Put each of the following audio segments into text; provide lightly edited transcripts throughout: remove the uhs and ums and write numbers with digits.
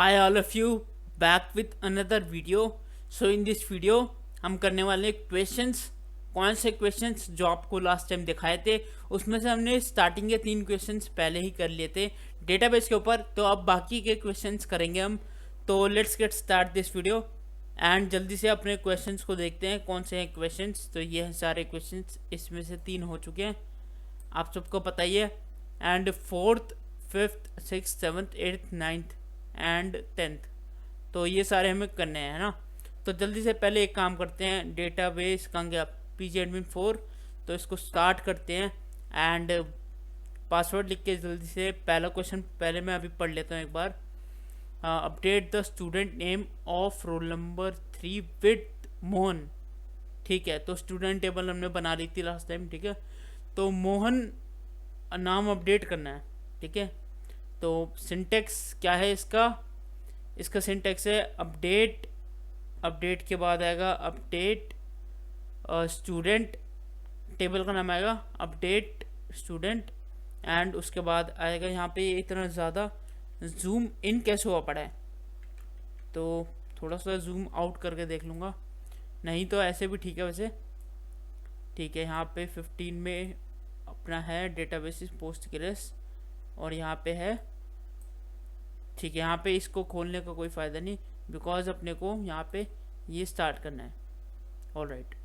Hi all of you, back with another video. So in this video हम करने वाले questions. कौन से क्वेश्चंस जो आपको लास्ट टाइम दिखाए थे उसमें से हमने स्टार्टिंग के 3 क्वेश्चंस पहले ही कर लिए थे डेटाबेस के ऊपर, तो अब बाकी के क्वेश्चंस करेंगे हम। तो let's get start this video and जल्दी से अपने क्वेश्चंस को देखते हैं कौन से हैं क्वेश्चंस। तो ये हैं सारे क्वेश्चंस, इसमें से 3 हो चुके हैं, आप सबको पता ही है। And fourth, fifth, six, seventh, eighth, ninth and tenth, तो ये सारे हमें करने हैं, है ना। तो जल्दी से पहले एक काम करते हैं, डेटाबेस कहाँ गया, pgadmin4। तो इसको स्टार्ट करते हैं एंड पासवर्ड लिख के जल्दी से पहला क्वेश्चन पहले मैं अभी पढ़ लेता हूँ एक बार। Update the student name of roll number 3 with Mohan. ठीक है, तो स्टूडेंट टेबल हमने बना ली थी लास्ट टाइम। ठीक है, तो मोहन नाम अपडेट करना है। ठीक है, तो सिंटेक्स क्या है इसका? इसका सिंटेक्स है अपडेट, अपडेट के बाद आएगा अपडेट स्टूडेंट, टेबल का नाम आएगा अपडेट स्टूडेंट, एंड उसके बाद आएगा यहाँ पे इतना ज़्यादा जूम इन कैसे हुआ पड़ा है, तो थोड़ा सा जूम आउट करके देख लूँगा, नहीं तो ऐसे भी ठीक है वैसे। ठीक है, यहाँ पे 15 में अपना है डेटाबेस पोस्टग्रेस और यहाँ पे है। ठीक है, यहाँ पे इसको खोलने का कोई फ़ायदा नहीं बिकॉज अपने को यहाँ पे ये स्टार्ट करना है। ऑलराइट,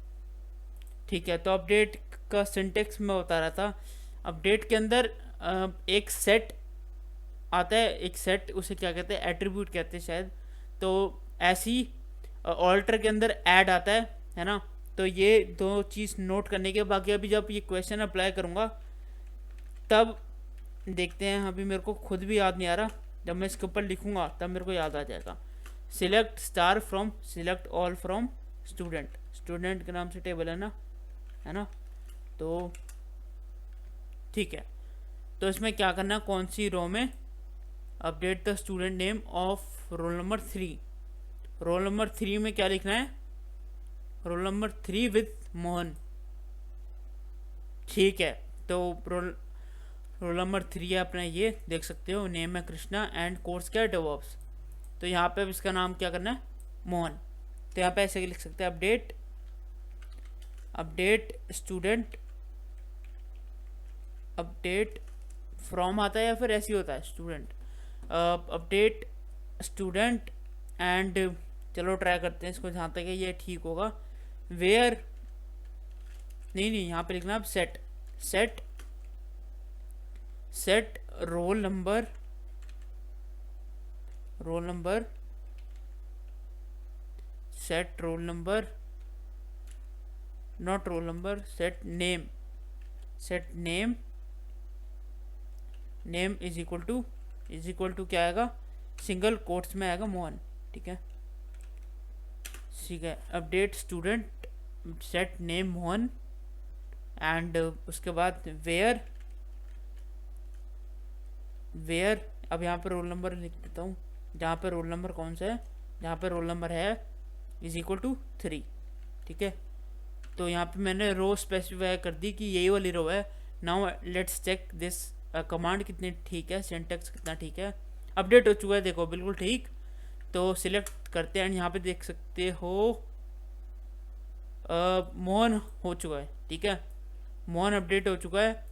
ठीक है, तो अपडेट का सिंटेक्स मैं बता रहा था। अपडेट के अंदर एक सेट आता है, एक सेट उसे क्या कहते हैं, एट्रीब्यूट कहते हैं शायद। तो ऐसी ऑल्टर के अंदर ऐड आता है ना। तो ये दो चीज़ नोट करने के, बाकी अभी जब ये क्वेश्चन अप्लाई करूँगा तब देखते हैं। अभी मेरे को खुद भी याद नहीं आ रहा, जब मैं इसके ऊपर लिखूँगा तब मेरे को याद आ जाएगा। Select star from, select all from student, student के नाम से टेबल है ना। तो ठीक है, तो इसमें क्या करना है, कौन सी रो में, update the student name of roll number 3। Role number 3 में क्या लिखना है, रोल नंबर 3 विथ मोहन। ठीक है, तो रोल नंबर 3 है अपना, ये देख सकते हो, नेम है कृष्णा एंड कोर्स क्या है डेवॉप्स। तो यहाँ पे इसका नाम क्या करना है, मोहन। तो यहाँ पे ऐसे लिख सकते हैं update, update student, update from आता है या फिर ऐसे ही होता है स्टूडेंट, अपडेट स्टूडेंट एंड, चलो ट्राई करते हैं इसको जहाँ तक है ये ठीक होगा। वेयर नहीं, यहाँ पे लिखना है set, set set roll number, roll number, set roll number, not roll number, set name, set name, name is equal to क्या आएगा, सिंगल कोट्स में आएगा मोहन। ठीक है, ठीक है, update student, set name Mohan and उसके बाद वेयर, वेयर अब यहाँ पे रोल नंबर लिख देता हूँ, जहाँ पे रोल नंबर कौन सा है, जहाँ पे रोल नंबर है इज इक्वल टू 3। ठीक है, तो यहाँ पे मैंने रो स्पेसिफाई कर दी कि यही वाली रो है। Now let's check this command कितनी ठीक है, सिंटेक्स कितना ठीक है। अपडेट हो चुका है, देखो बिल्कुल ठीक। तो सिलेक्ट करते हैं, यहाँ पे देख सकते हो मोहन हो चुका है। ठीक है, मोहन अपडेट हो चुका है,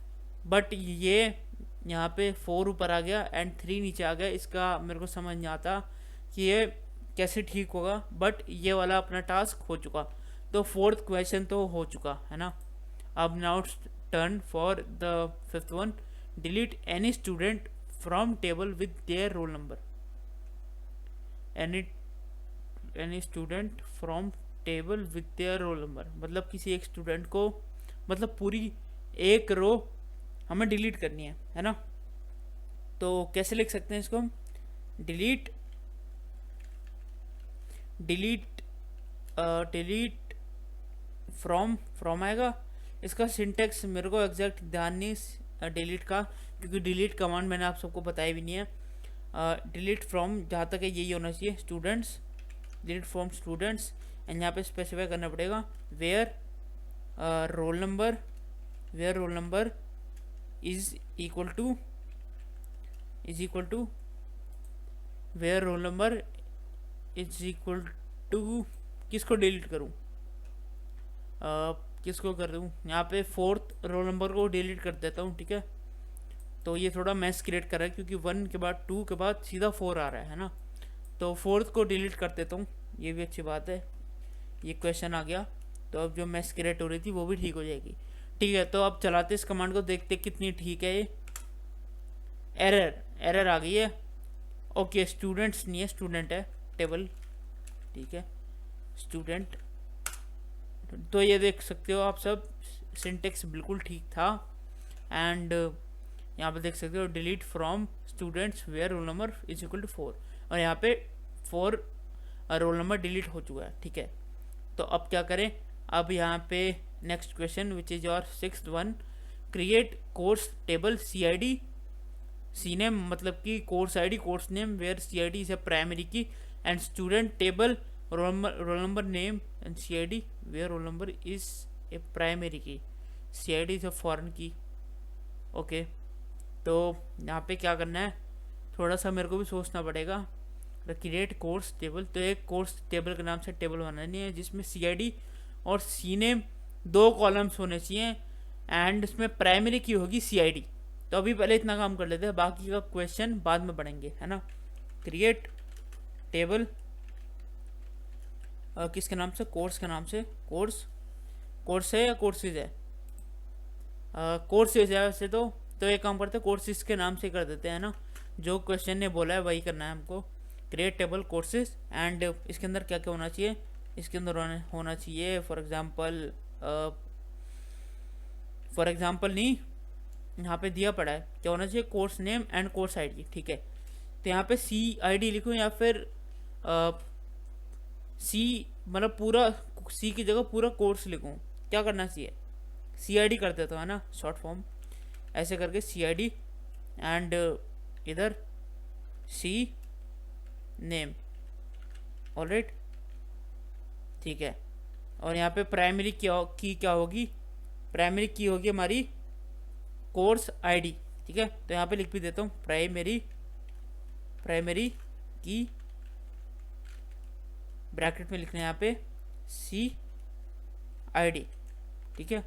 बट ये यहाँ पे 4 ऊपर आ गया एंड 3 नीचे आ गया। इसका मेरे को समझ नहीं आता कि ये कैसे ठीक होगा, बट ये वाला अपना टास्क हो चुका। तो फोर्थ क्वेश्चन तो हो चुका है ना। अब now turn for the fifth one, delete any student from table with their roll number. Any student from table with their roll number, मतलब किसी एक स्टूडेंट को, मतलब पूरी एक रो हमें डिलीट करनी है ना। तो कैसे लिख सकते हैं इसको हम, delete, delete delete from, from आएगा। इसका सिंटेक्स मेरे को एग्जैक्ट ध्यान नहीं डिलीट का, क्योंकि डिलीट कमांड मैंने आप सबको बताया भी नहीं है। डिलीट फ्रॉम जहाँ तक है यही होना चाहिए, students, delete from students and यहाँ पे स्पेसिफाई करना पड़ेगा where roll number, where roll number is equal to where roll number is equal to, किसको डिलीट करूँ, किसको कर दूँ, यहाँ पे फोर्थ रोल नंबर को डिलीट कर देता हूँ, ठीक है। तो ये थोड़ा मैस क्रिएट कर रहा है क्योंकि 1 के बाद 2 के बाद सीधा 4 आ रहा है ना, तो फोर्थ को डिलीट कर देता हूँ, ये भी अच्छी बात है। ये क्वेश्चन आ गया, तो अब जो मैस क्रिएट हो रही थी वो भी ठीक हो जाएगी, ठीक है। तो अब चलाते इस कमांड को, देखते कितनी ठीक है ये। एरर आ गई है। ओके, स्टूडेंट्स नहीं है, स्टूडेंट है, टेबल, ठीक है, स्टूडेंट। तो ये देख सकते हो आप सब, सिंटेक्स बिल्कुल ठीक था। एंड यहाँ पे देख सकते हो delete from students where roll number is equal to 4, और यहाँ पे 4 रोल नंबर डिलीट हो चुका है, ठीक है। तो अब क्या करें, अब यहाँ पे next question which is your 6th one, create course table CID C name, मतलब कि course ID course name where CID is a primary key, and student table roll number name and CID where roll number is a primary key, CID is a foreign key. Okay, तो यहाँ पे क्या करना है, थोड़ा सा मेरे को भी सोचना पड़ेगा। क्रिएट कोर्स टेबल, तो एक कोर्स टेबल के नाम से टेबल बनानी है जिसमें CID और सी नेम 2 कॉलम्स होने चाहिए, एंड इसमें प्राइमरी की होगी CID। तो अभी पहले इतना काम कर लेते हैं, बाकी का क्वेश्चन बाद में पढ़ेंगे, है ना। क्रिएट टेबल किसके नाम से, कोर्स के नाम से, कोर्स है या कोर्सेज है, कोर्सेज है वैसे तो एक काम करते हैं, कोर्सेज के नाम से कर देते हैं ना, जो क्वेश्चन ने बोला है वही करना है हमको। क्रिएट टेबल कोर्सेज, एंड इसके अंदर क्या क्या होना चाहिए, इसके अंदर होना चाहिए फॉर एग्जांपल नहीं, यहाँ पे दिया पड़ा है क्या होना चाहिए, course name and course ID, ठीक है। तो यहाँ पे CID लिखूँ या फिर सी, मतलब पूरा C की जगह पूरा कोर्स लिखूँ, क्या करना चाहिए, CID कर देता हूँ, है ना, शॉर्ट फॉर्म ऐसे करके CID, एंड इधर C नेम, ऑलराइट, ठीक है। और यहाँ पे प्राइमरी की क्या होगी, प्राइमरी की होगी हमारी कोर्स ID, ठीक है। तो यहाँ पे लिख भी देता हूँ प्राइमरी की, ब्रैकेट में लिखना है यहाँ पे CID, ठीक है,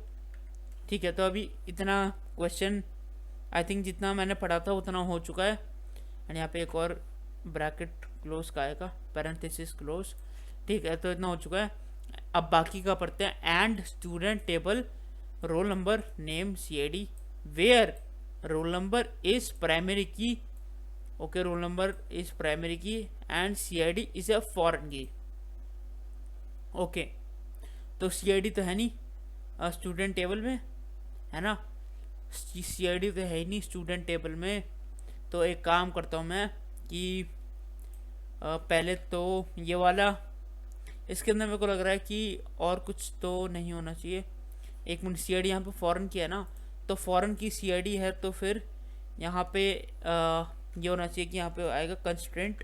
ठीक है। तो अभी इतना क्वेश्चन आई थिंक जितना मैंने पढ़ा था उतना हो चुका है, एंड यहाँ पे एक और ब्रैकेट क्लोज का आएगा, पैरेंथेसिस क्लोज, ठीक है। तो इतना हो चुका है, अब बाकी का पढ़ते हैं। And student table roll number name CID where roll number is primary key, okay, roll number is primary key and CID is a foreign key, okay. तो CID तो है नहीं स्टूडेंट टेबल में, है ना, CID तो है ही नहीं स्टूडेंट टेबल में। तो एक काम करता हूँ मैं कि पहले तो ये वाला, इसके अंदर मेरे को लग रहा है कि और कुछ तो नहीं होना चाहिए। एक मिनट, CID यहाँ पे फॉरेन की है ना, तो फॉरेन की CID है, तो फिर यहाँ पे ये होना चाहिए कि यहाँ पे आएगा कंस्ट्रेंट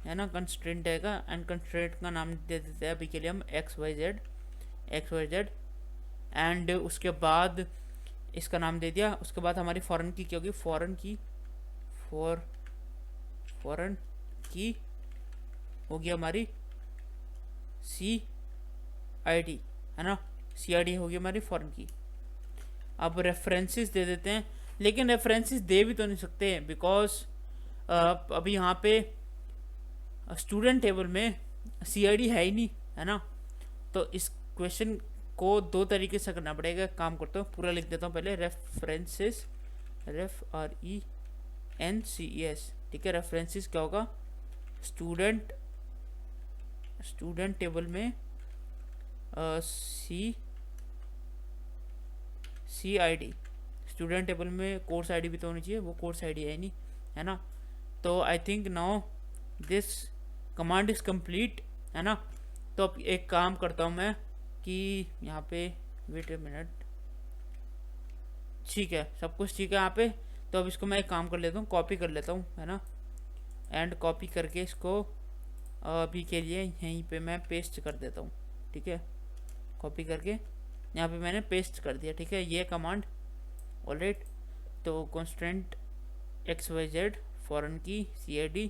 है ना, कंस्ट्रेंट आएगा, एंड कंस्ट्रेंट का नाम दे देते हैं अभी के लिए हम XYZ, एंड उसके बाद इसका नाम दे दिया। उसके बाद हमारी फॉरेन की क्या होगी, फॉरेन की होगी हमारी CID, है ना, CID होगी हमारी फॉरेन की। अब रेफरेंसेस दे देते हैं, लेकिन रेफरेंसेस दे भी तो नहीं सकते बिकॉज अभी यहाँ पे स्टूडेंट टेबल में CID है ही नहीं, है ना। तो इस क्वेश्चन को 2 तरीके से करना पड़ेगा। काम करता हूँ, पूरा लिख देता हूँ पहले, रेफरेंसेस, REFRENCES, ठीक है। रेफरेंसेस क्या होगा, स्टूडेंट टेबल में CID, स्टूडेंट टेबल में कोर्स ID भी तो होनी चाहिए, वो कोर्स ID है नहीं, है ना। तो I think now this command is complete, है ना। तो अब एक काम करता हूँ मैं कि यहाँ पे वेट ए मिनट, ठीक है, सब कुछ ठीक है यहाँ पे। तो अब इसको मैं एक काम कर लेता हूँ, कॉपी कर लेता हूँ, है ना, एंड कॉपी करके इसको अभी के लिए यहीं पे मैं पेस्ट कर देता हूँ, ठीक है। कॉपी करके यहाँ पे मैंने पेस्ट कर दिया, ठीक है, ये कमांड, ऑलराइट। तो कॉन्स्टेंट XYZ फॉरेन की CID।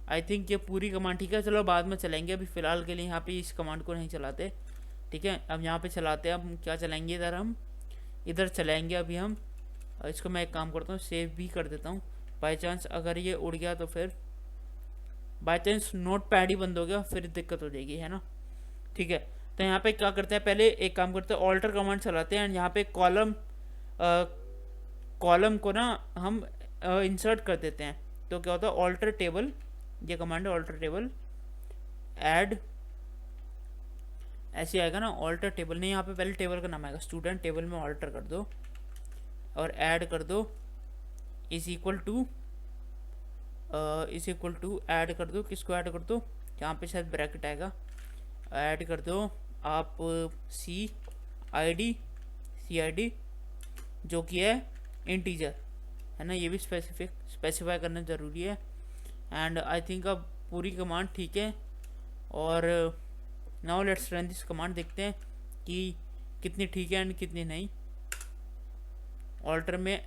आई थिंक ये पूरी कमांड ठीक है, चलो बाद में चलेंगे, अभी फ़िलहाल के लिए यहाँ पे इस कमांड को नहीं चलाते। ठीक है, अब यहाँ पे चलाते हैं। अब हम क्या चलाएंगे, हम इधर चलाएंगे अभी हम। इसको मैं एक काम करता हूँ, सेव भी कर देता हूँ। बाई चांस अगर ये उड़ गया तो फिर बाई चांस नोट पैड ही बंद हो गया, फिर दिक्कत हो जाएगी, है ना। ठीक है, तो यहाँ पे क्या करते हैं, पहले एक काम करते हैं, ऑल्टर कमांड चलाते हैं। एंड यहाँ पे कॉलम को ना हम इंसर्ट कर देते हैं। तो क्या होता है, ऑल्टर टेबल, ये कमांड है ऑल्टर टेबल ऐड, ऐसे आएगा ना। ऑल्टर टेबल नहीं, यहाँ पे पहले टेबल का नाम आएगा, स्टूडेंट टेबल में ऑल्टर कर दो और ऐड कर दो इज इक्वल टू ऐड कर दो, किसको ऐड कर दो, यहाँ पे शायद ब्रैकेट आएगा, ऐड कर दो आप CID जो कि है इंटीजर, है ना। ये भी स्पेसिफाई करना ज़रूरी है। एंड आई थिंक अब पूरी कमांड ठीक है। और now let's run this command, देखते हैं कि कितनी ठीक है एंड कितनी नहीं। ऑल्टर में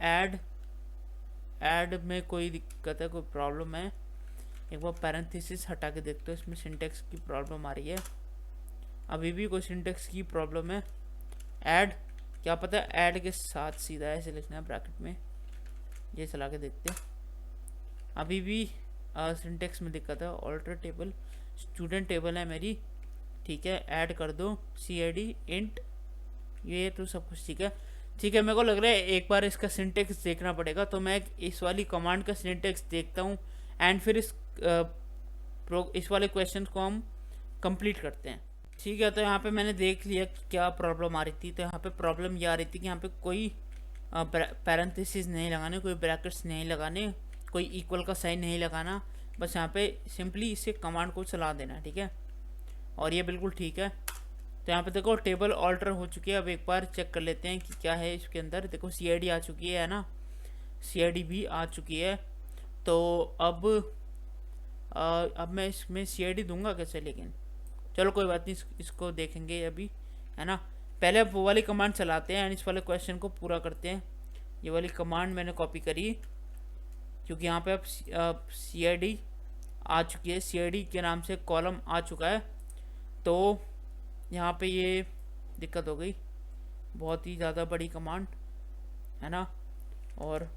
ऐड में कोई दिक्कत है, कोई प्रॉब्लम है, एक बार पैरेंथेसिस हटा के देखते हो, इसमें सिंटेक्स की प्रॉब्लम आ रही है। अभी भी कोई सिंटेक्स की प्रॉब्लम है। ऐड, क्या पता है ऐड के साथ सीधा ऐसे लिखना है ब्रैकेट में। ये चला के देखते हैं, अभी भी सिंटेक्स में दिक्कत है। ऑल्टर टेबल, स्टूडेंट टेबल है मेरी, ठीक है, ऐड कर दो CID इंट, ये तो सब कुछ ठीक है। ठीक है, मेरे को लग रहा है एक बार इसका सिंटेक्स देखना पड़ेगा, तो मैं इस वाली कमांड का सिंटेक्स देखता हूँ एंड फिर इस वाले क्वेश्चन को हम कंप्लीट करते हैं। ठीक है, तो यहाँ पे मैंने देख लिया क्या प्रॉब्लम आ रही थी। तो यहाँ पे प्रॉब्लम ये आ रही थी कि यहाँ पे कोई पैरेंथेसिस नहीं लगाने, कोई ब्रैकेट्स नहीं लगाने, कोई इक्वल का साइन नहीं लगाना, बस यहाँ पे सिंपली इसे कमांड को चला देना। ठीक है, और ये बिल्कुल ठीक है। तो यहाँ पे देखो टेबल ऑल्टर हो चुकी है। अब एक बार चेक कर लेते हैं कि क्या है इसके अंदर। देखो CID आ चुकी है ना, CID भी आ चुकी है। तो अब मैं इसमें CID दूंगा कैसे, लेकिन चलो कोई बात नहीं, इसको देखेंगे अभी, है ना। पहले अब वो वाली कमांड चलाते हैं एंड इस वाले क्वेश्चन को पूरा करते हैं। ये वाली कमांड मैंने कॉपी करी क्योंकि यहाँ पे अब CID आ चुकी है, CID के नाम से कॉलम आ चुका है। तो यहाँ पे ये दिक्कत हो गई, बहुत ही ज़्यादा बड़ी कमांड है ना। और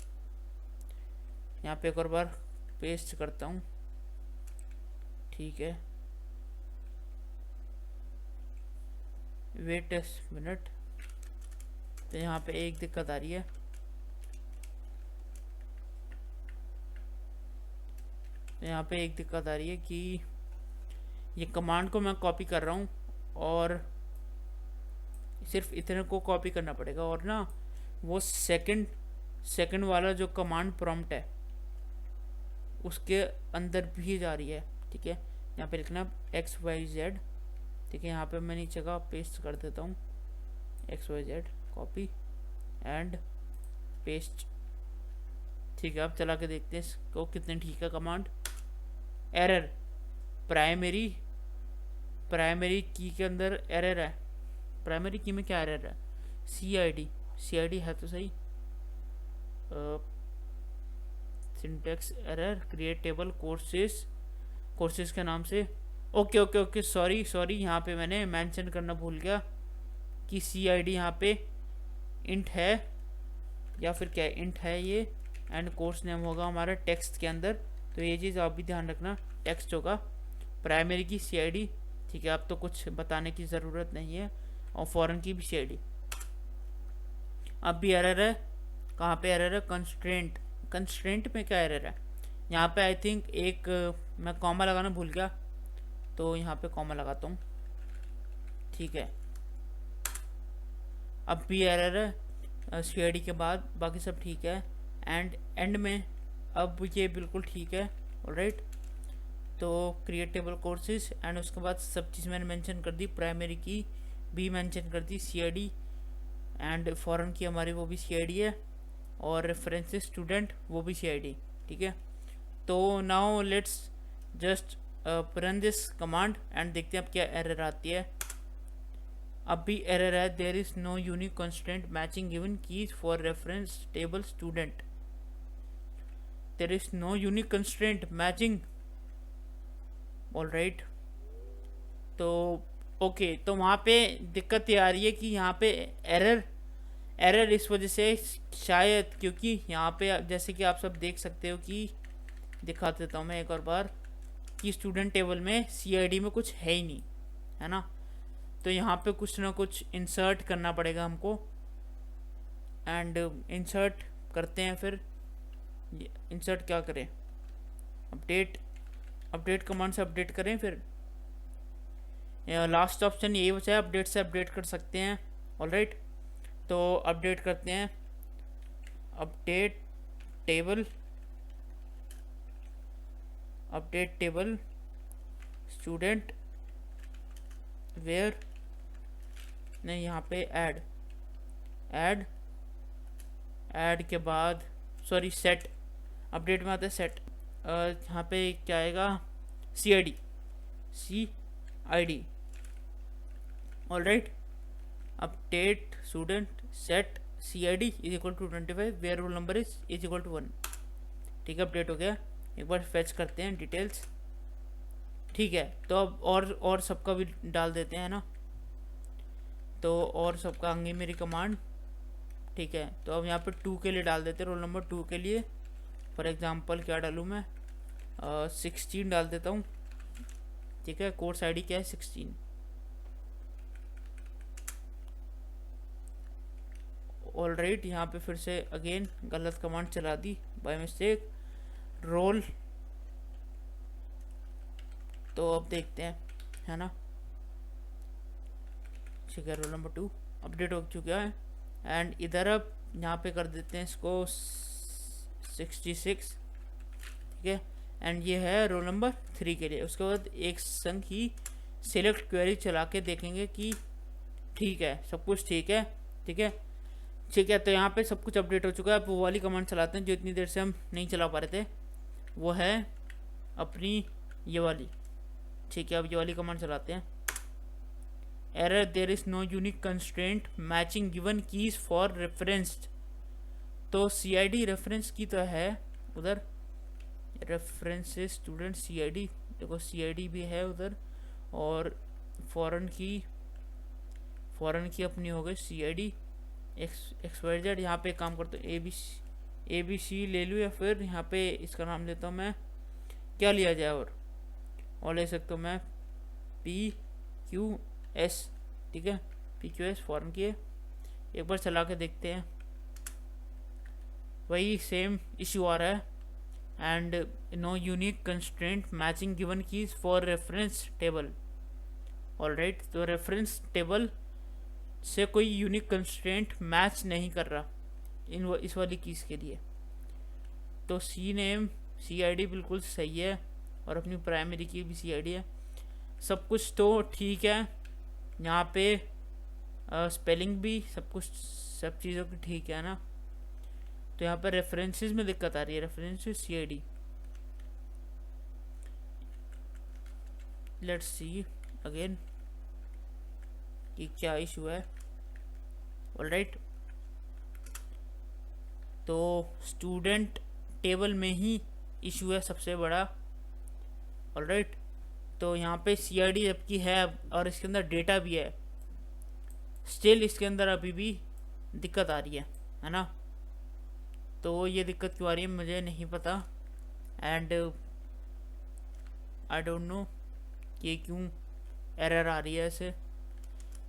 यहाँ पे एक और बार पेस्ट करता हूँ, ठीक है, वेट 10 मिनट। तो यहाँ पे एक दिक्कत आ रही है, कि ये कमांड को मैं कॉपी कर रहा हूँ और सिर्फ इतने को कॉपी करना पड़ेगा, और ना वो सेकंड वाला जो कमांड प्रॉम्प्ट है उसके अंदर भी जा रही है। ठीक है, यहाँ पे लिखना XYZ। ठीक है, यहाँ पे मैं नीचे का पेस्ट कर देता हूँ, XYZ कॉपी एंड पेस्ट। ठीक है, अब चला के देखते हैं इसको कितने ठीक है कमांड। एरर, प्राइमरी की के अंदर एरर है। प्राइमरी की में क्या एरर है, CID है तो सही। Syntax error, create table courses के नाम से। ओके सॉरी, यहाँ पे मैंने मेंशन करना भूल गया कि CID यहाँ पे इंट है या फिर क्या इंट है ये, एंड कोर्स नेम होगा हमारा टेक्स्ट के अंदर। तो ये चीज़ आप भी ध्यान रखना, टेक्स्ट होगा प्राइमरी की CID। ठीक है, अब तो कुछ बताने की ज़रूरत नहीं है। और फॉरेन की भी CID। अब भी एरर है, कहाँ पे एरर है, कंस्ट्रेंट में क्या एरर है, यहाँ पे आई थिंक एक मैं कॉमा लगाना भूल गया, तो यहाँ पे कॉमा लगाता हूँ। ठीक है, अब भी एरर है CID के बाद, बाकी सब ठीक है। एंड में अब ये बिल्कुल ठीक है, ऑलराइट। तो क्रिएट टेबल कोर्सेज एंड उसके बाद सब चीज़ मैंने मेंशन कर दी, प्राइमरी की भी मेंशन कर दी, CID एंड फॉरेन की हमारी वो भी CID है, और रेफरेंसेस स्टूडेंट वो भी CID। ठीक है, तो now let's just run this command and देखते हैं अब क्या एरर आती है। अब भी एरर है, there is no unique constraint matching given keys for reference table student. There is no unique constraint matching. Alright, तो ओके, तो वहाँ पे दिक्कत ये आ रही है कि यहाँ पे एरर एरर इस वजह से शायद, क्योंकि यहाँ पे जैसे कि आप सब देख सकते हो कि दिखा देता हूँ मैं एक और बार कि स्टूडेंट टेबल में CID में कुछ है ही नहीं, है ना। तो यहाँ पे कुछ ना कुछ इंसर्ट करना पड़ेगा हमको, एंड इंसर्ट करते हैं। फिर इंसर्ट क्या करें, अपडेट कमांड से अपडेट करें। फिर लास्ट ऑप्शन यही बचा है, अपडेट से अपडेट कर सकते हैं। ऑलराइट, तो अपडेट करते हैं, अपडेट टेबल स्टूडेंट वेयर, नहीं यहाँ पे ऐड के बाद सॉरी सेट, अपडेट में आता है सेट, यहाँ पे क्या आएगा CID। Alright, update student set CID is equal to 25 where roll number is equal to 1। ठीक है, अपडेट हो गया। एक बार फेच करते हैं डिटेल्स। ठीक है, तो अब और सबका भी डाल देते हैं ना, तो और सबका आगे मेरी कमांड। ठीक है, तो अब यहाँ पे 2 के लिए डाल देते हैं, रोल नंबर 2 के लिए। फॉर एग्जांपल क्या डालूँ मैं, 16 डाल देता हूँ। ठीक है, कोर्स ID क्या है 16। ऑलराइट, यहाँ पे फिर से अगेन गलत कमांड चला दी बाय मिस्टेक, रोल। तो अब देखते हैं, है ना। ठीक है, रोल नंबर 2 अपडेट हो चुका है। एंड इधर अब यहाँ पे कर देते हैं इसको 66। ठीक है, एंड ये है रोल नंबर 3 के लिए। उसके बाद एक संग ही सिलेक्ट क्वेरी चला के देखेंगे कि ठीक है, सब कुछ ठीक है। ठीक है, तो यहाँ पे सब कुछ अपडेट हो चुका है। अब वो वाली कमांड चलाते हैं जो इतनी देर से हम नहीं चला पा रहे थे, वो है अपनी ये वाली। ठीक है, अब ये वाली कमांड चलाते हैं, error there is no unique constraint matching given keys for referenced. तो CID रेफरेंस की तो है उधर, रेफरेंसेस स्टूडेंट CID, देखो CID भी है उधर, और फॉरेन की अपनी हो गई CID XYZ। यहाँ पे काम करता हूँ, ABC ले लूँ, या फिर यहाँ पे इसका नाम लेता हूँ मैं, क्या लिया जाए, और ले सकता हूँ मैं PQS। ठीक है, PQS फॉरेन की है। एक बार चला के देखते हैं, वही सेम इशू आ रहा है, and no unique constraint matching given keys for reference table. Alright, तो रेफरेंस टेबल से कोई यूनिक कंस्ट्रेंट मैच नहीं कर रहा इस वाली कीज के लिए। तो CNAME CID बिल्कुल सही है, और अपनी प्राइमरी की भी CID है, सब कुछ तो ठीक है। यहाँ पे स्पेलिंग भी सब कुछ, सब चीज़ों की ठीक है ना। तो यहाँ पर रेफरेंसेस में दिक्कत आ रही है, references CID। Let's see again कि क्या इशू है। ऑलराइट, तो स्टूडेंट टेबल में ही इशू है सबसे बड़ा। ऑलराइट, तो यहाँ पे CID जबकि है और इसके अंदर डेटा भी है, स्टिल इसके अंदर अभी भी दिक्कत आ रही है ना। तो ये दिक्कत क्यों आ रही है मुझे नहीं पता, एंड आई डोंट नो कि क्यों एरर आ रही है ऐसे।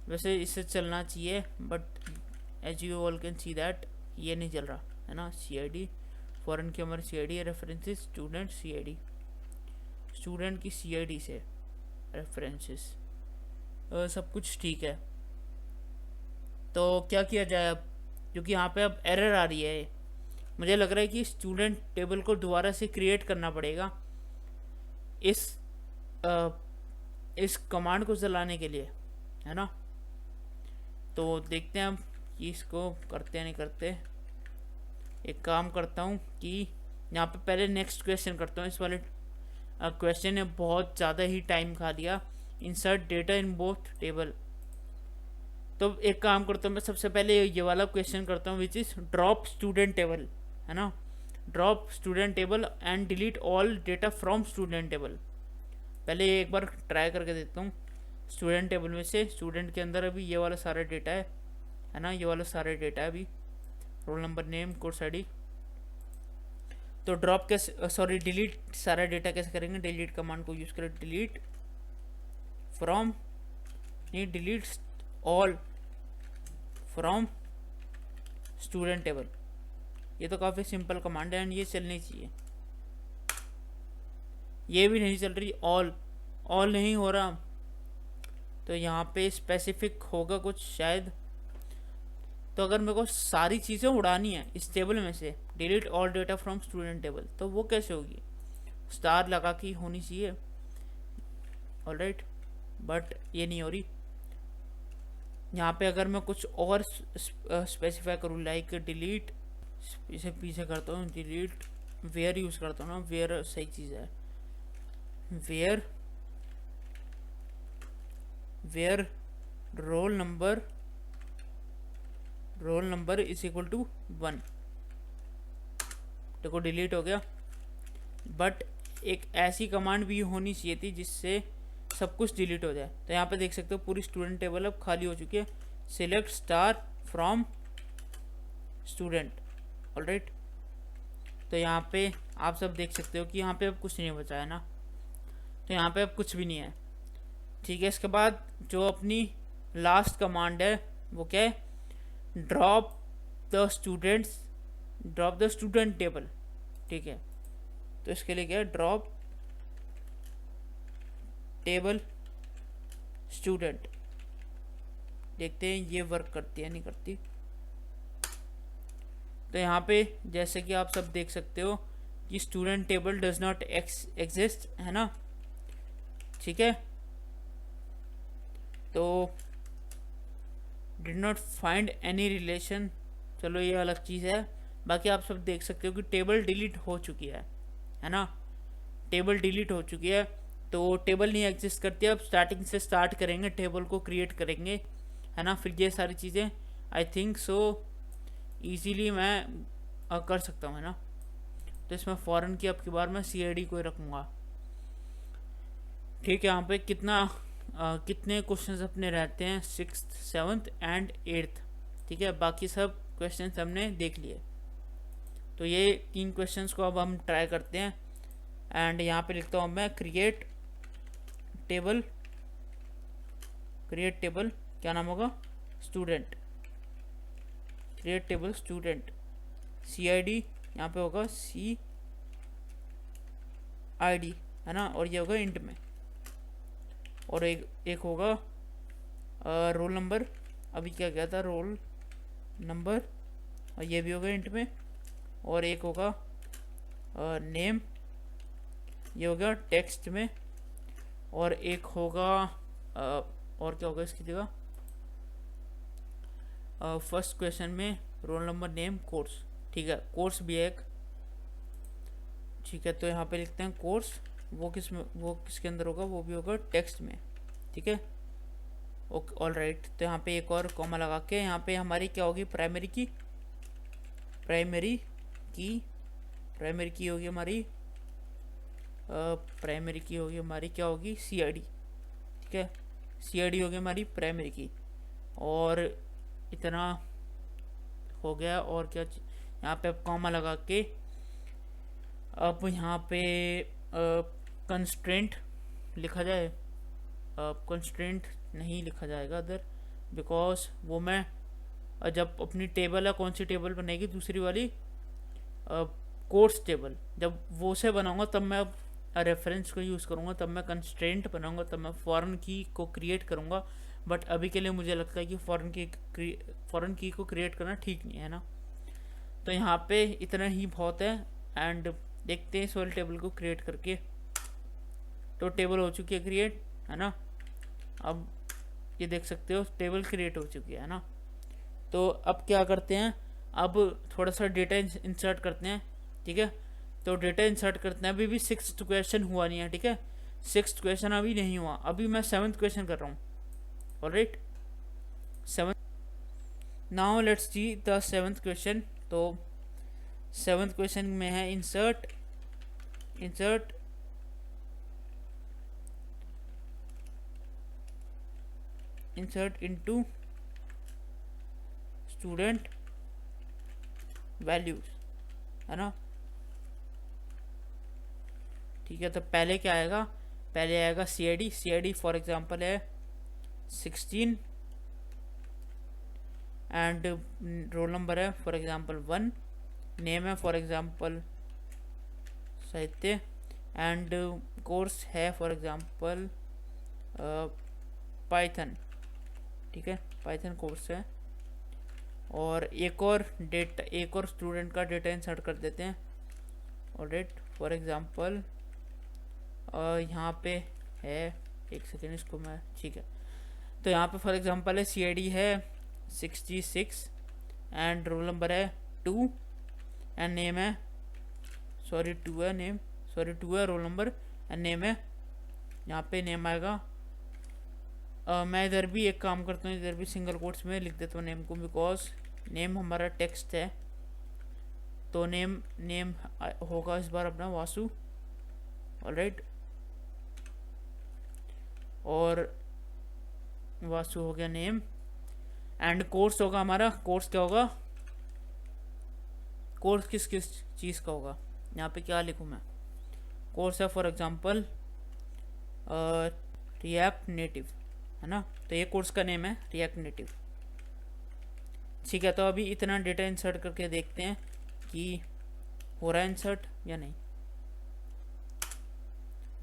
वैसे इससे चलना चाहिए, but as you all can see that ये नहीं चल रहा है ना। CID फॉरेन की हमारी CID है, रेफरेंसेस स्टूडेंट CID, स्टूडेंट की CID से रेफरेंसेस, सब कुछ ठीक है। तो क्या किया जाए अब, क्योंकि यहाँ पे अब एरर आ रही है। मुझे लग रहा है कि स्टूडेंट टेबल को दोबारा से क्रिएट करना पड़ेगा इस कमांड को चलाने के लिए, है ना। तो देखते हैं हम कि इसको करते हैं नहीं करते। एक काम करता हूँ कि यहाँ पे पहले नेक्स्ट क्वेश्चन करता हूँ। इस वाले क्वेश्चन ने बहुत ज़्यादा ही टाइम खा लिया। Insert data in both table, तो एक काम करता हूँ मैं, सबसे पहले ये वाला क्वेश्चन करता हूँ which is drop student table, है ना। Drop student table and delete all data from student table. पहले एक बार ट्राई करके देखता हूँ। स्टूडेंट टेबल में से स्टूडेंट के अंदर अभी ये वाला सारा डेटा है ना, ये वाला सारा डेटा है अभी, role number, name, course ID. तो ड्रॉप कैसे, सॉरी डिलीट सारा डेटा कैसे करेंगे? डिलीट कमांड को यूज़ करें, डिलीट फ्रॉम, नहीं delete all from student table. ये तो काफ़ी सिंपल कमांड है एंड ये चलनी चाहिए। ये भी नहीं चल रही, ऑल नहीं हो रहा, तो यहाँ पे स्पेसिफिक होगा कुछ शायद। तो अगर मेरे को सारी चीज़ें उड़ानी है इस टेबल में से, delete all data from student table, तो वो कैसे होगी? स्टार लगा के होनी चाहिए, ऑलराइट, बट ये नहीं हो रही। यहाँ पे अगर मैं कुछ और स्पेसिफाई करूँ, लाइक डिलीट, इसे पीछे करता हूँ, डिलीट वेयर यूज़ करता हूँ ना, वेयर सही चीज़ है, where roll number is equal to 1। देखो डिलीट हो गया, बट एक ऐसी कमांड भी होनी चाहिए थी जिससे सब कुछ डिलीट हो जाए। तो यहाँ पे देख सकते हो पूरी स्टूडेंट टेबल अब खाली हो चुकी है। Select star from student, alright. तो यहाँ पे आप सब देख सकते हो कि यहाँ पे अब कुछ नहीं बचा है ना, तो यहाँ पे अब कुछ भी नहीं है, ठीक है। इसके बाद जो अपनी लास्ट कमांड है वो क्या है? ड्रॉप द स्टूडेंट टेबल, ठीक है। तो इसके लिए क्या है? Drop table student. देखते हैं ये वर्क करती है नहीं करती। तो यहाँ पे जैसे कि आप सब देख सकते हो कि student table does not exist, है ना, ठीक है। तो did not find any relation, चलो ये अलग चीज़ है। बाकी आप सब देख सकते हो कि टेबल डिलीट हो चुकी है ना, टेबल डिलीट हो चुकी है। तो टेबल नहीं एग्जिस्ट करती, अब स्टार्टिंग से स्टार्ट करेंगे, टेबल को क्रिएट करेंगे, है ना। फिर ये सारी चीज़ें आई थिंक सो ईजीली मैं कर सकता हूँ, है ना। तो इसमें फॉरेन की अब की बार मैं CID को ही रखूँगा, ठीक है। यहाँ पे कितने क्वेश्चंस अपने रहते हैं? 6th 7th एंड 8th, ठीक है। बाकी सब क्वेश्चंस हमने देख लिए। तो ये 3 क्वेश्चंस को अब हम ट्राई करते हैं। एंड यहाँ पे लिखता हूँ मैं क्रिएट टेबल, क्या नाम होगा? Student, create table student, CID यहाँ पे होगा CID, है ना, और ये होगा इंट में। और एक होगा रोल नंबर, अभी क्या गया था, रोल नंबर, और ये भी होगा इंट में। और एक होगा नेम, ये होगा टेक्स्ट में। और एक होगा और क्या होगा इसकी जगह? फर्स्ट क्वेश्चन में रोल नंबर, नेम, कोर्स, ठीक है। कोर्स भी है एक, ठीक है। तो यहाँ पे लिखते हैं कोर्स, वो किसके अंदर होगा? वो भी होगा टेक्स्ट में, ठीक है। Okay, alright. तो यहाँ पे एक और कॉमा लगा के यहाँ पे हमारी क्या होगी? प्राइमरी की होगी हमारी, क्या होगी? CID, ठीक है। CID होगी हमारी प्राइमरी की। और इतना हो गया। और क्या यहाँ पे अब कॉमा लगा के अब यहाँ पे कंस्ट्रेंट लिखा जाए, कंस्ट्रेंट नहीं लिखा जाएगा अदर, बिकॉज वो मैं जब अपनी टेबल है, कौन सी टेबल बनेगी? दूसरी वाली कोर्स टेबल, जब वो से बनाऊंगा तब मैं रेफरेंस को यूज़ करूँगा, तब मैं कंस्ट्रेंट बनाऊंगा, तब मैं फॉरेन की को क्रिएट करूँगा। बट अभी के लिए मुझे लगता है कि फॉरेन की को क्रिएट करना ठीक नहीं है ना। तो यहाँ पे इतना ही बहुत है। एंड देखते हैं इस वाले टेबल को क्रिएट करके। तो टेबल हो चुकी है क्रिएट, है ना। अब ये देख सकते हो टेबल क्रिएट हो चुकी है ना। तो अब क्या करते हैं? अब थोड़ा सा डेटा इंसर्ट करते हैं, ठीक है। तो डेटा इंसर्ट करते हैं। अभी भी 6th क्वेश्चन हुआ नहीं है, ठीक है। 6th क्वेश्चन अभी नहीं हुआ, अभी मैं 7th क्वेश्चन कर रहा हूँ, alright. 7th, now let's see the 7th question. तो 7th क्वेश्चन में है इंसर्ट इनटू स्टूडेंट वैल्यूज, है ना। ठीक है, तो पहले क्या आएगा, पहले आएगा सी आई डी फॉर एग्जांपल है 16 एंड रोल नंबर है फॉर एग्जांपल 1, नेम है फॉर एग्जांपल साहित्य एंड कोर्स है फॉर एग्जांपल पाइथन। ठीक है, पाइथन कोर्स है। और एक और स्टूडेंट का डेटा इंसर्ट कर देते हैं। और डेट फॉर एग्जांपल यहाँ पे है, एक सेकेंड इसको मैं, ठीक है, तो यहाँ पे फॉर एग्जांपल है सी आई डी है 66 एंड रोल नंबर है 2 एंड नेम है 2 है रोल नंबर एंड नेम है, यहाँ पे नेम आएगा। मैं इधर भी एक काम करता हूँ, इधर भी सिंगल कोट्स में लिख देता हूँ नेम को, बिकॉज नेम हमारा टेक्स्ट है। तो नेम होगा इस बार अपना वासु, ऑलराइट, और वासु हो गया नेम एंड कोर्स होगा हमारा। कोर्स क्या होगा, कोर्स किस चीज़ का होगा, यहाँ पे क्या लिखूँ मैं, कोर्स है फॉर एग्जांपल रिएक्ट नेटिव, है ना। तो ये कोर्स का नेम है रिएक्ट नेटिव। ठीक है, तो अभी इतना डेटा इंसर्ट करके देखते हैं कि हो रहा है इंसर्ट या नहीं।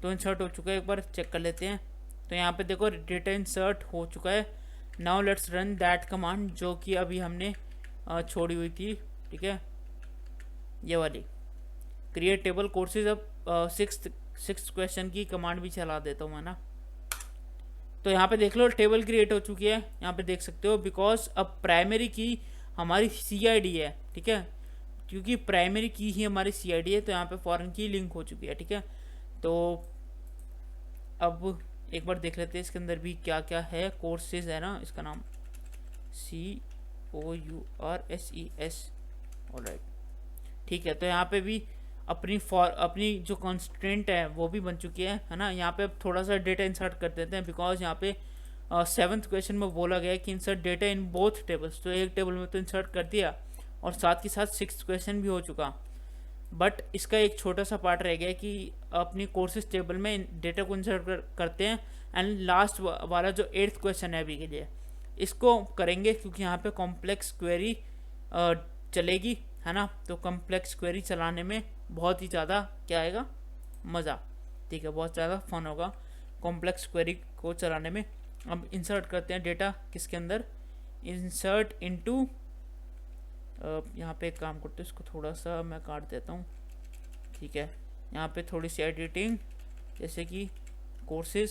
तो इंसर्ट हो चुका है, एक बार चेक कर लेते हैं। तो यहाँ पे देखो डेटा इंसर्ट हो चुका है। Now let's run that command जो कि अभी हमने छोड़ी हुई थी। ठीक है, ये वाली क्रिएट टेबल कोर्सेज। अब सिक्स्थ क्वेश्चन की कमांड भी चला देता हूँ मैं ना। तो यहाँ पे देख लो टेबल क्रिएट हो चुकी है, यहाँ पे देख सकते हो, बिकॉज अब प्राइमरी की हमारी CID है। ठीक है, क्योंकि प्राइमरी की ही हमारी CID है, तो यहाँ पे फॉरेन की लिंक हो चुकी है। ठीक है, तो अब एक बार देख लेते हैं इसके अंदर भी क्या क्या है। कोर्सेज है ना इसका नाम, COURSES, ऑलराइट। ठीक है, तो यहाँ पे भी अपनी जो कॉन्स्टेंट है वो भी बन चुकी है ना। यहाँ पे अब थोड़ा सा डेटा इंसर्ट कर देते हैं, बिकॉज यहाँ पे 7th क्वेश्चन में बोला गया है कि insert data in both tables. तो एक टेबल में तो इंसर्ट कर दिया और साथ के साथ 6th क्वेश्चन भी हो चुका, बट इसका एक छोटा सा पार्ट रह गया कि अपनी कोर्सेज टेबल में डेटा को इंसर्ट करते हैं। एंड लास्ट वाला जो 8th क्वेश्चन है अभी के लिए, इसको करेंगे क्योंकि यहाँ पे कॉम्प्लेक्स क्वेरी चलेगी, है ना। तो कॉम्प्लेक्स क्वेरी चलाने में बहुत ही ज़्यादा क्या आएगा, मज़ा। ठीक है, बहुत ज़्यादा फन होगा कॉम्प्लेक्स क्वेरी को चलाने में। अब इंसर्ट करते हैं डेटा किसके अंदर, इंसर्ट इनटू, यहाँ पे एक काम करते हैं, इसको थोड़ा सा मैं काट देता हूँ। ठीक है, यहाँ पे थोड़ी सी एडिटिंग, जैसे कि courses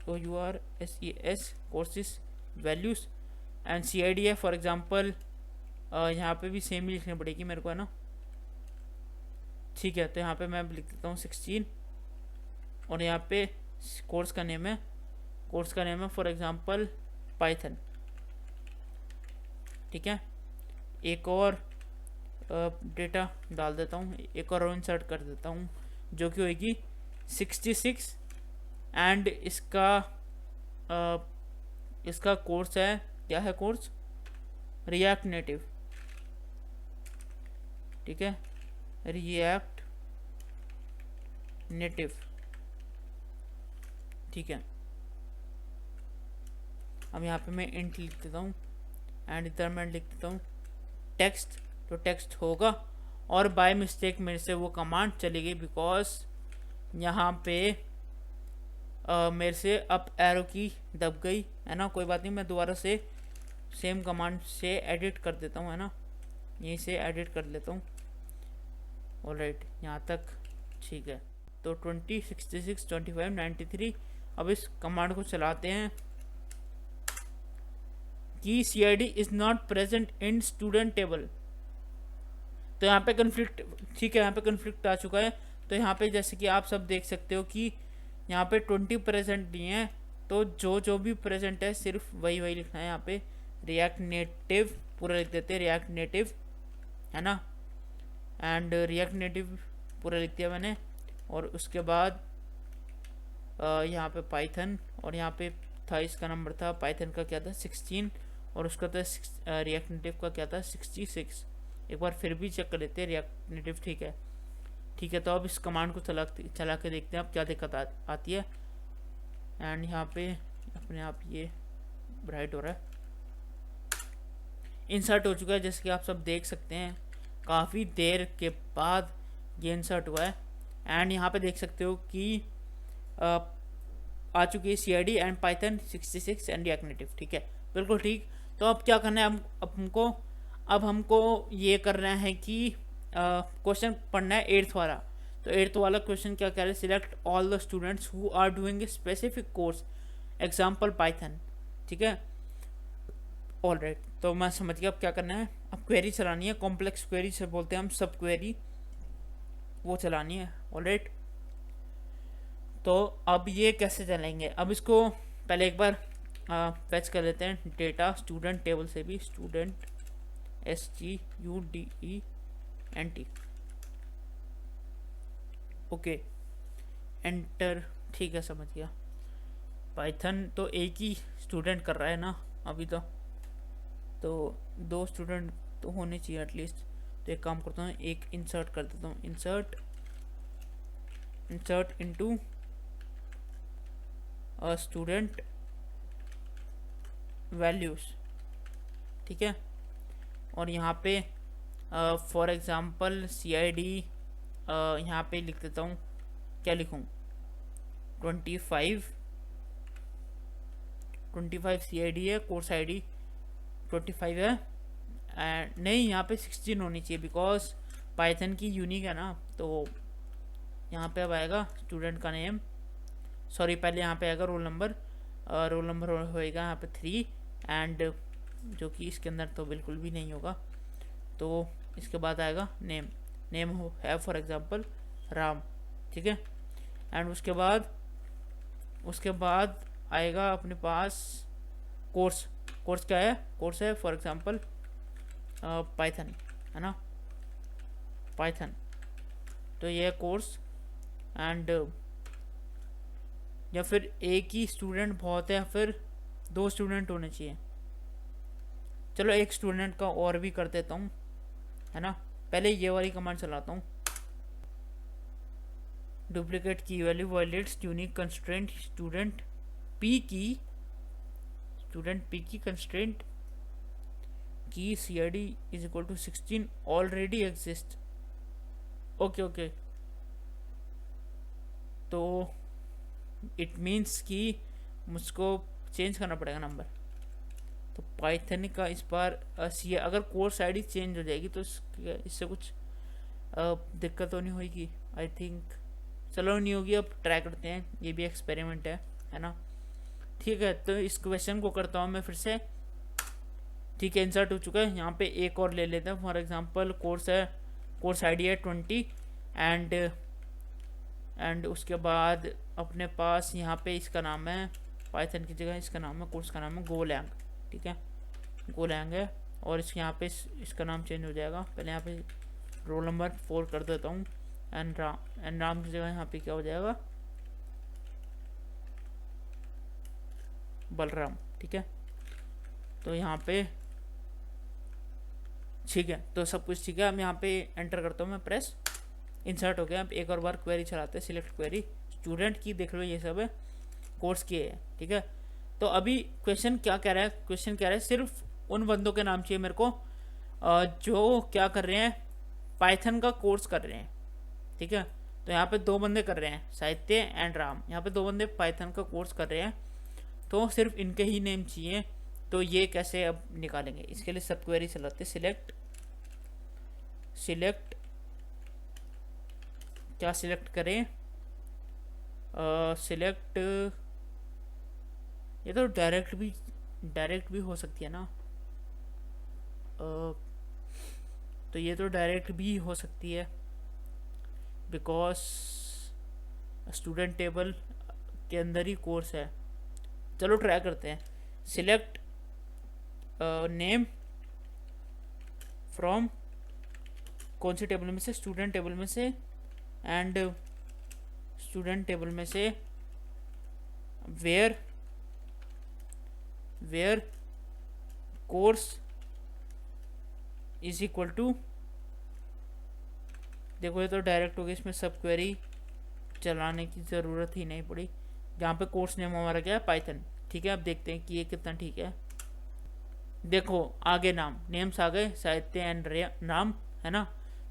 COURSES courses values and CID है फॉर एग्जांपल, यहाँ पे भी सेम ही लिखनी पड़ेगी मेरे को, है ना। ठीक है, तो यहाँ पे मैं लिख देता हूँ 16 और यहाँ पे कोर्स का नेम है फॉर एग्जांपल पाइथन। ठीक है, एक और डेटा डाल देता हूँ, एक और इंसर्ट कर देता हूँ जो कि होगी 66 एंड इसका कोर्स है, क्या है कोर्स, रिएक्ट नेटिव। ठीक है, रिएक्ट नेटिव। ठीक है, अब यहाँ पे मैं इंट लिख देता हूँ एंड इधर मैं लिख देता हूँ टेक्स्ट। तो टेक्स्ट होगा और बाय मिस्टेक मेरे से वो कमांड चली गई, बिकॉज यहाँ पे मेरे से अप एरो की दब गई, है ना। कोई बात नहीं, मैं दोबारा से सेम कमांड से एडिट कर देता हूँ, है ना, यहीं से एडिट कर लेता हूँ। ऑलराइट, यहाँ तक ठीक है। तो 20, 66, 25, 93। अब इस कमांड को चलाते हैं कि CID is not present in student table. तो यहाँ पे कन्फ्लिक्ट, ठीक है, यहाँ पे कन्फ्लिक्ट आ चुका है। तो यहाँ पे जैसे कि आप सब देख सकते हो कि यहाँ पे 20 प्रेजेंट नहीं है, तो जो भी प्रेजेंट है सिर्फ वही लिखना है। यहाँ पे रिएक्ट नेटिव पूरा लिख देते हैं, रिएक्ट नेटिव, है ना। एंड रिएक्ट नेटिव पूरा लिख दिया मैंने। और उसके बाद यहाँ पे पाइथन, और यहाँ पे था इसका नंबर था पाइथन का क्या था 16, और उसका था रिएक्ट नेटिव का क्या था 66। एक बार फिर भी चेक कर लेते हैं रिएक्ट नेटिव ठीक है। ठीक है, तो अब इस कमांड को चला के देखते हैं अब क्या दिक्कत आती है। एंड यहाँ पे अपने आप ये ब्राइट हो रहा है, इंसर्ट हो चुका है जैसे कि आप सब देख सकते हैं। काफ़ी देर के बाद ये इंसर्ट हुआ है। एंड यहाँ पे देख सकते हो कि आ चुकी है CID and Python 66 and react native. ठीक है, बिल्कुल ठीक। तो अब क्या करना है, अब हमको ये करना है कि क्वेश्चन पढ़ना है 8th वाला। तो 8th वाला क्वेश्चन क्या कह रहे हैं, select all the students who are doing a specific course example Python. ठीक है, ऑलराइट, तो मैं समझ गया अब क्या करना है। अब क्वेरी चलानी है, कॉम्प्लेक्स क्वेरी से बोलते हैं हम, सब क्वेरी वो चलानी है। ऑलराइट, तो अब ये कैसे चलेंगे, अब इसको पहले एक बार फैच कर लेते हैं डेटा स्टूडेंट टेबल से भी, स्टूडेंट STUDENT। Okay, enter. ठीक है, समझ गया। पाइथन तो एक ही स्टूडेंट कर रहा है ना अभी तो 2 स्टूडेंट तो होने चाहिए एटलीस्ट। तो एक काम करता हूँ, एक इंसर्ट कर देता हूँ, इंसर्ट इनटू स्टूडेंट वैल्यूज। ठीक है, और यहाँ पे फॉर एग्जांपल CID यहाँ पे लिख देता हूँ, क्या लिखूँ 25 CID है, कोर्स ID 25 है। एंड नहीं, यहाँ पे 16 होनी चाहिए बिकॉज पाइथन की यूनिक है ना। तो यहाँ पे अब आएगा स्टूडेंट का नेम, सॉरी पहले यहाँ पे आएगा रोल नंबर होएगा यहाँ पे 3, एंड जो कि इसके अंदर तो बिल्कुल भी नहीं होगा। तो इसके बाद आएगा नेम है फॉर एग्जांपल राम। ठीक है, एंड उसके बाद आएगा अपने पास कोर्स क्या है, कोर्स है फॉर एग्जांपल पाइथन, है ना, पाइथन। तो ये है कोर्स। एंड या फिर एक ही स्टूडेंट बहुत है या फिर 2 स्टूडेंट होने चाहिए। चलो एक स्टूडेंट का और भी कर देता हूँ, है ना। पहले ये वाली कमांड चलाता हूँ, डुप्लीकेट की value violates unique constraint student P की कंस्ट्रेंट की CID is equal to 16 already exist. Okay, तो इट मीन्स कि मुझको चेंज करना पड़ेगा नंबर। तो पाइथन का इस बार अगर कोर्स ID चेंज हो जाएगी तो इससे कुछ दिक्कत तो नहीं होगी आई थिंक। चलो नहीं होगी, अब ट्राई करते हैं, ये भी एक्सपेरिमेंट है ना। ठीक है, तो इस क्वेश्चन को करता हूँ मैं फिर से। ठीक है, इंसर्ट हो चुका है। यहाँ पे एक और ले लेते हैं, फॉर एग्जांपल कोर्स ID है 20 एंड उसके बाद अपने पास यहाँ पे इसका नाम है, पाइथन की जगह इसका नाम है, कोर्स का नाम है गोलैंग। ठीक है, गोलैंग है, और यहाँ पे इसका नाम चेंज हो जाएगा। पहले यहाँ पे रोल नंबर 4 कर देता हूँ, एंड राम की जगह यहाँ पे क्या हो जाएगा, बलराम। ठीक है, तो यहाँ पे ठीक है, तो सब कुछ ठीक है। अब यहाँ पे एंटर करता हूँ मैं, प्रेस, इंसर्ट हो गया। अब एक और बार क्वेरी चलाते हैं, सिलेक्ट क्वेरी स्टूडेंट की, देख लो ये सब है, कोर्स की है। ठीक है, तो अभी क्वेश्चन क्या कह रहा है, क्वेश्चन कह रहा है सिर्फ उन बंदों के नाम चाहिए मेरे को जो क्या कर रहे हैं, पाइथन का कोर्स कर रहे हैं। ठीक है, तो यहाँ पे 2 बंदे कर रहे हैं, साहित्य एंड राम। यहाँ पे 2 बंदे पाइथन का कोर्स कर रहे हैं, तो सिर्फ इनके ही नेम चाहिए। तो ये कैसे अब निकालेंगे, इसके लिए सब क्वेरी चलाते, सिलेक्ट क्या सिलेक्ट करें, सिलेक्ट, ये तो डायरेक्ट भी हो सकती है ना। तो ये तो डायरेक्ट भी हो सकती है बिकॉज स्टूडेंट टेबल के अंदर ही कोर्स है। चलो ट्राई करते हैं, सिलेक्ट नेम फ्रॉम कौन सी टेबल में से, स्टूडेंट टेबल में से, एंड स्टूडेंट टेबल में से where course is equal to, देखो ये तो डायरेक्ट हो गया, इसमें सब क्वेरी चलाने की ज़रूरत ही नहीं पड़ी। जहाँ पे कोर्स नेम हमारा क्या है, पाइथन। ठीक है, अब देखते हैं कि ये कितना ठीक है। देखो आगे नेम्स आ गए, साहित्य एंड राम, है ना।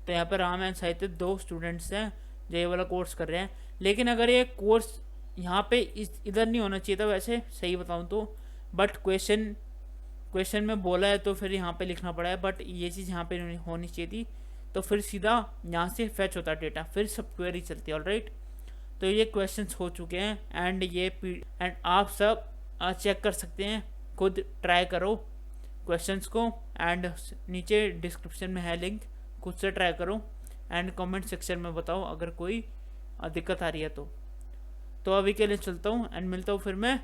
तो यहाँ पे राम एंड साहित्य 2 स्टूडेंट्स हैं जो ये वाला कोर्स कर रहे हैं। लेकिन अगर ये कोर्स यहाँ पे इधर नहीं होना चाहिए था वैसे, सही बताऊँ तो, बट क्वेश्चन में बोला है तो फिर यहाँ पे लिखना पड़ा है, बट ये चीज़ यहाँ पे होनी चाहिए थी। तो फिर सीधा यहाँ से फैच होता डेटा, फिर सब क्वेरी चलती है। ऑलराइट, तो ये क्वेश्चंस हो चुके हैं एंड आप सब चेक कर सकते हैं, खुद ट्राई करो क्वेश्चंस को, एंड नीचे डिस्क्रिप्शन में है लिंक, खुद से ट्राई करो एंड कमेंट सेक्शन में बताओ अगर कोई दिक्कत आ रही है तो अभी के लिए चलता हूँ एंड मिलता हूँ फिर मैं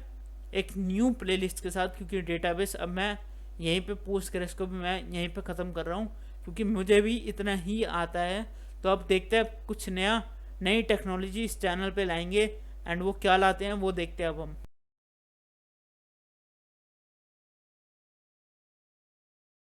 एक न्यू प्लेलिस्ट के साथ, क्योंकि डेटाबेस अब मैं यहीं पे पोस्टग्रेस को भी मैं यहीं पे ख़त्म कर रहा हूँ, क्योंकि मुझे भी इतना ही आता है। तो अब देखते हैं कुछ नई टेक्नोलॉजी इस चैनल पे लाएंगे, एंड वो क्या लाते हैं वो देखते हैं अब हम।